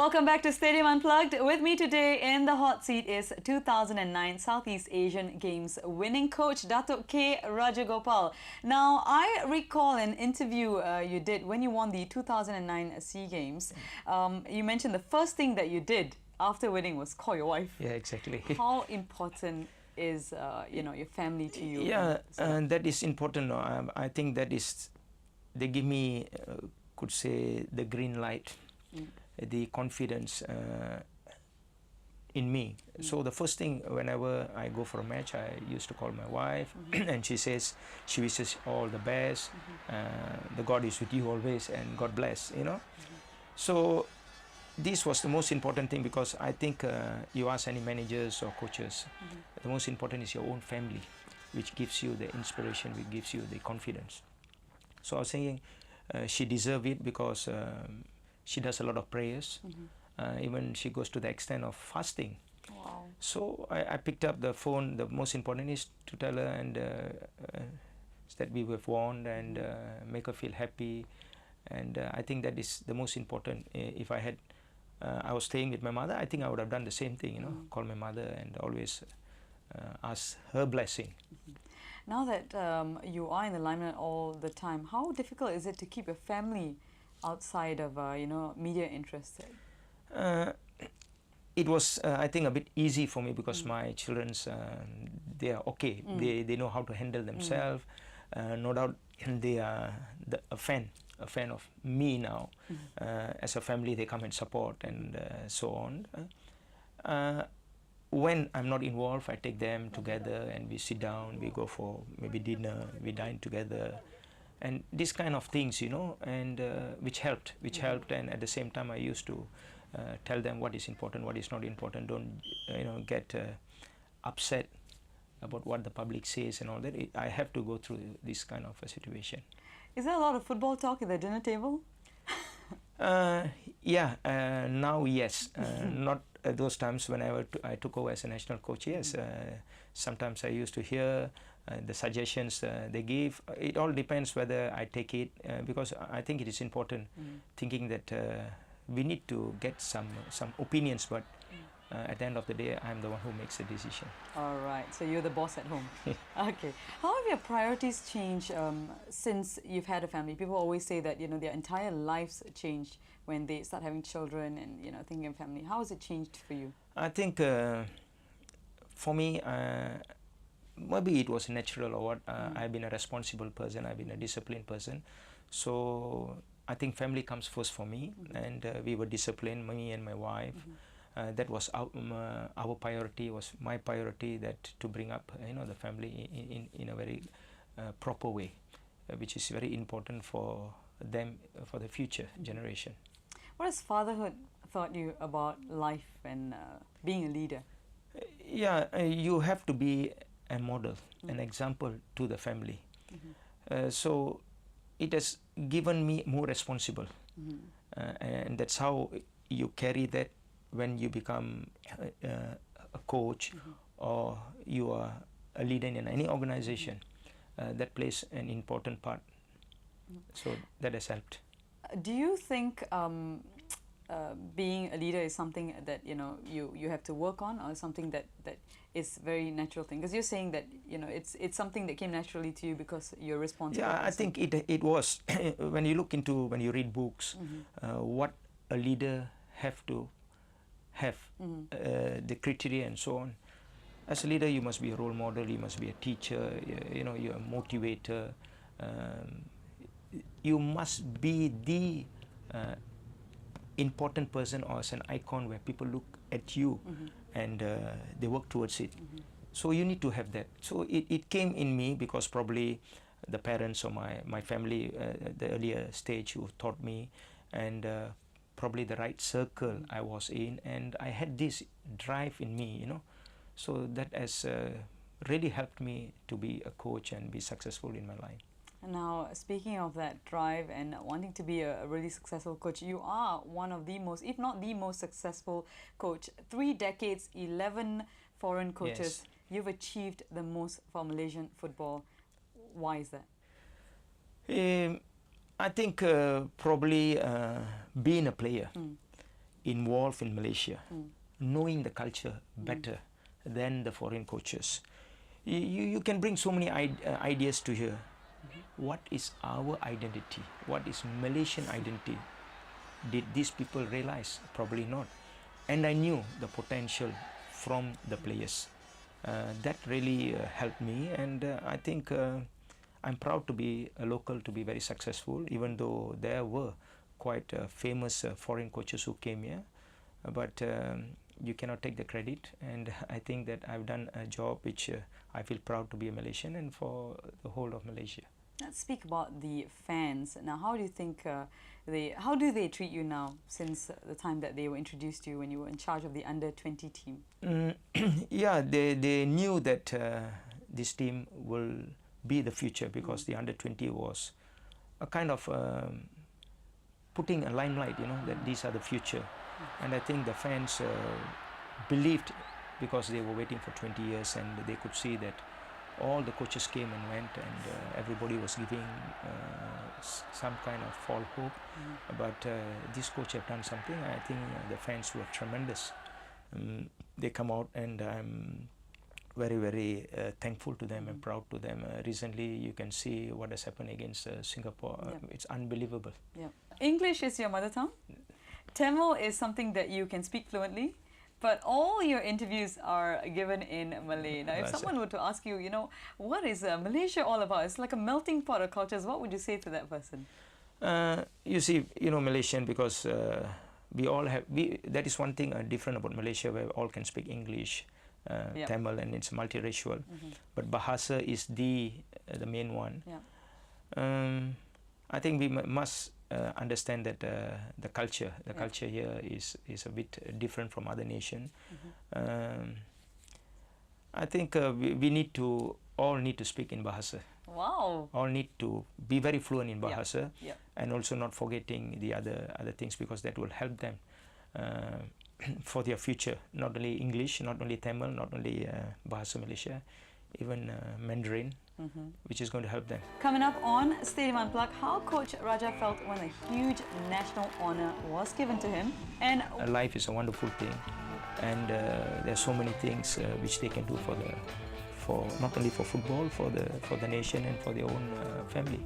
Welcome back to Stadium Unplugged. With me today in the hot seat is 2009 Southeast Asian Games winning coach Datuk K Rajagobal. Now, I recall an interview you did when you won the 2009 SEA Games. You mentioned the first thing that you did after winning was call your wife. Yeah, exactly. How important is your family to you? Yeah, that is important. I think that is, they give me, could say, the green light. The confidence in me. So the first thing, whenever I go for a match, I used to call my wife, and she says she wishes all the best. The God is with you always, and God bless. So this was the most important thing, because I think you ask any managers or coaches, the most important is your own family, which gives you the inspiration, which gives you the confidence. So I was saying she deserved it, because she does a lot of prayers. Even she goes to the extent of fasting. Wow. So I picked up the phone. The most important is to tell her and that we have won, and make her feel happy. And I think that is the most important. If I had, I was staying with my mother, I think I would have done the same thing. Call my mother and always ask her blessing. Now that you are in the limelight all the time, how difficult is it to keep your family outside of media interests? It was I think a bit easy for me, because my children's they are okay. They know how to handle themselves. No doubt they are a fan of me now. As a family, they come and support, and so on. When I'm not involved, I take them together and we sit down, we go for maybe dinner, we dine together, and these kind of things, and which helped, and at the same time I used to tell them what is important, what is not important. Don't get upset about what the public says and all that. I have to go through this kind of a situation. Is there a lot of football talk at the dinner table? Yeah, now yes. Not those times whenever I took over as a national coach. Yes, sometimes I used to hear the suggestions they give. It all depends whether I take it, because I think it is important, thinking that we need to get some opinions, but at the end of the day, I'm the one who makes the decision. All right, so you're the boss at home. Okay. How have your priorities changed since you've had a family? People always say that their entire lives change when they start having children and thinking of family. How has it changed for you? I think for me, maybe it was natural, or what. I've been a responsible person. I've been a disciplined person. So I think family comes first for me, and we were disciplined, me and my wife. That was our priority, was my priority, that to bring up the family in a very proper way, which is very important for them, for the future generation. What has fatherhood taught you about life and being a leader? Yeah, you have to be a model, an example to the family. So it has given me more responsible, and that's how you carry that when you become a coach, or you are a leader in any organization. That plays an important part. So that has helped. Do you think being a leader is something that you have to work on, or something that is very natural thing? Because you're saying that it's something that came naturally to you because you're responsible. Yeah, I think it was. When you read books, what a leader have to have, the criteria and so on. As a leader, you must be a role model, you must be a teacher, you're a motivator. You must be the important person, or as an icon where people look at you and they work towards it. So you need to have that. So it came in me, because probably the parents or my family the earlier stage who taught me, and probably the right circle I was in, and I had this drive in me, so that has really helped me to be a coach and be successful in my life. Now, speaking of that drive and wanting to be a really successful coach, you are one of the most, if not the most successful coach. 3 decades, 11 foreign coaches. Yes. You've achieved the most for Malaysian football. Why is that? I think probably being a player. involved in Malaysia, knowing the culture better than the foreign coaches. You can bring so many ideas to here. What is our identity? What is Malaysian identity? Did these people realize? Probably not. And I knew the potential from the players. That really helped me, and I think I'm proud to be a local, to be very successful, even though there were quite famous foreign coaches who came here. But you cannot take the credit, and I think that I've done a job which I feel proud to be a Malaysian and for the whole of Malaysia. Let's speak about the fans. Now, how do you think how do they treat you now since the time that they were introduced to you when you were in charge of the under-20 team? Yeah, they knew that this team will be the future, because the under-20 was a kind of putting a limelight, that these are the future. And I think the fans believed, because they were waiting for 20 years and they could see that all the coaches came and went, and everybody was giving some kind of false hope. But this coach have done something. I think the fans were tremendous. They come out, and I'm very, very thankful to them and proud to them. Recently, you can see what has happened against Singapore. It's unbelievable. Yeah. English is your mother tongue. Tamil is something that you can speak fluently, but all your interviews are given in Malay. Now, if someone were to ask you, what is Malaysia all about? It's like a melting pot of cultures. What would you say to that person? You see, Malaysian, because we all have, that is one thing different about Malaysia, where all can speak English, Tamil, and it's multiracial. But Bahasa is the main one. I think we must understand that the culture here is a bit different from other nations. I think we all need to speak in Bahasa. Wow! All need to be very fluent in Bahasa, and also not forgetting the other things, because that will help them for their future. Not only English, not only Tamil, not only Bahasa Malaysia, even Mandarin, which is going to help them. Coming up on Stadium Unplugged, how Coach Raja felt when a huge national honour was given to him. And life is a wonderful thing, and there are so many things which they can do for not only for football, for the nation and for their own family.